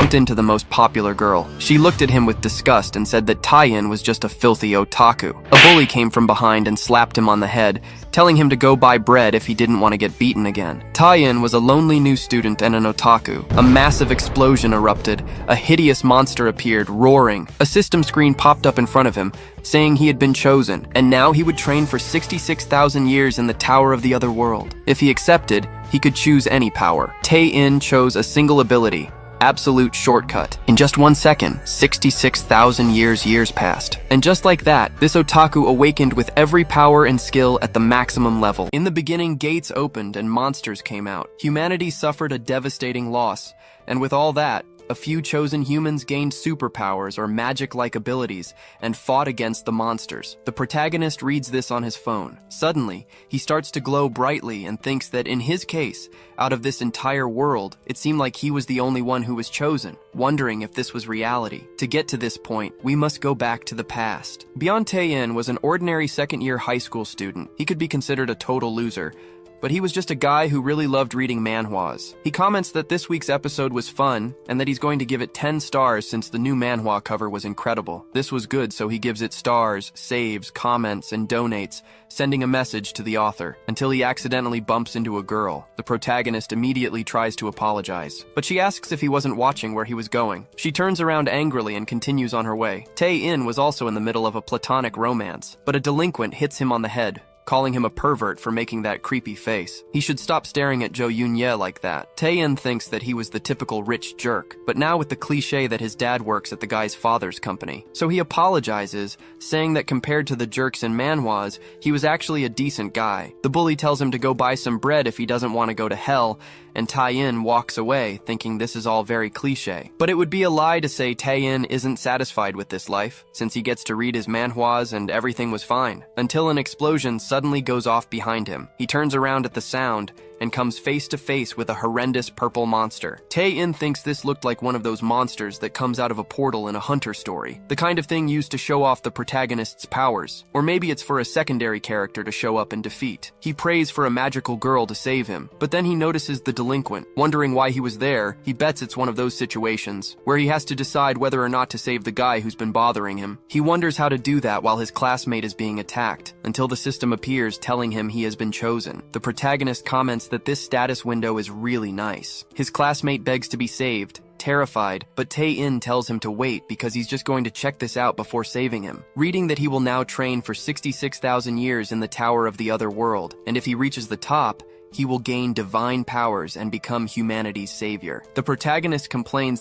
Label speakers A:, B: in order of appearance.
A: bumped into the most popular girl. She looked at him with disgust and said that Taein was just a filthy otaku. A bully came from behind and slapped him on the head, telling him to go buy bread if he didn't want to get beaten again. Taein was a lonely new student and an otaku. A massive explosion erupted. A hideous monster appeared, roaring. A system screen popped up in front of him, saying he had been chosen, and now he would train for 66,000 years in the Tower of the Other World. If he accepted, he could choose any power. Taein chose a single ability, Absolute Shortcut. In just 1 second, 66,000 years passed. And just like that, this otaku awakened with every power and skill at the maximum level. In the beginning, gates opened and monsters came out. Humanity suffered a devastating loss, and with all that, a few chosen humans gained superpowers or magic-like abilities and fought against the monsters. The protagonist reads this on his phone. Suddenly, he starts to glow brightly and thinks that in his case, out of this entire world, it seemed like he was the only one who was chosen, wondering if this was reality. To get to this point, we must go back to the past. Beyond Taein was an ordinary second-year high school student. He could be considered a total loser, but he was just a guy who really loved reading manhwas. He comments that this week's episode was fun, and that he's going to give it 10 stars since the new manhwa cover was incredible. This was good, so he gives it stars, saves, comments, and donates, sending a message to the author, until he accidentally bumps into a girl. The protagonist immediately tries to apologize, but she asks if he wasn't watching where he was going. She turns around angrily and continues on her way. Taein was also in the middle of a platonic romance, but a delinquent hits him on the head, calling him a pervert for making that creepy face. He should stop staring at Jo Yoon-ye like that. Taein thinks that he was the typical rich jerk, but now with the cliche that his dad works at the guy's father's company. So he apologizes, saying that compared to the jerks in manhwas, he was actually a decent guy. The bully tells him to go buy some bread if he doesn't want to go to hell, and Taein walks away, thinking this is all very cliche. But it would be a lie to say Taein isn't satisfied with this life, since he gets to read his manhwas and everything was fine, until an explosion suddenly goes off behind him. He turns around at the sound and comes face to face with a horrendous purple monster. Taein thinks this looked like one of those monsters that comes out of a portal in a Hunter story, the kind of thing used to show off the protagonist's powers, or maybe it's for a secondary character to show up and defeat. He prays for a magical girl to save him, but then he notices the delinquent. Wondering why he was there, he bets it's one of those situations where he has to decide whether or not to save the guy who's been bothering him. He wonders how to do that while his classmate is being attacked, until the system appears telling him he has been chosen. The protagonist comments that this status window is really nice. His classmate begs to be saved, terrified, but Taein tells him to wait because he's just going to check this out before saving him. Reading that he will now train for 66,000 years in the Tower of the Other World, and if he reaches the top, he will gain divine powers and become humanity's savior. The protagonist complains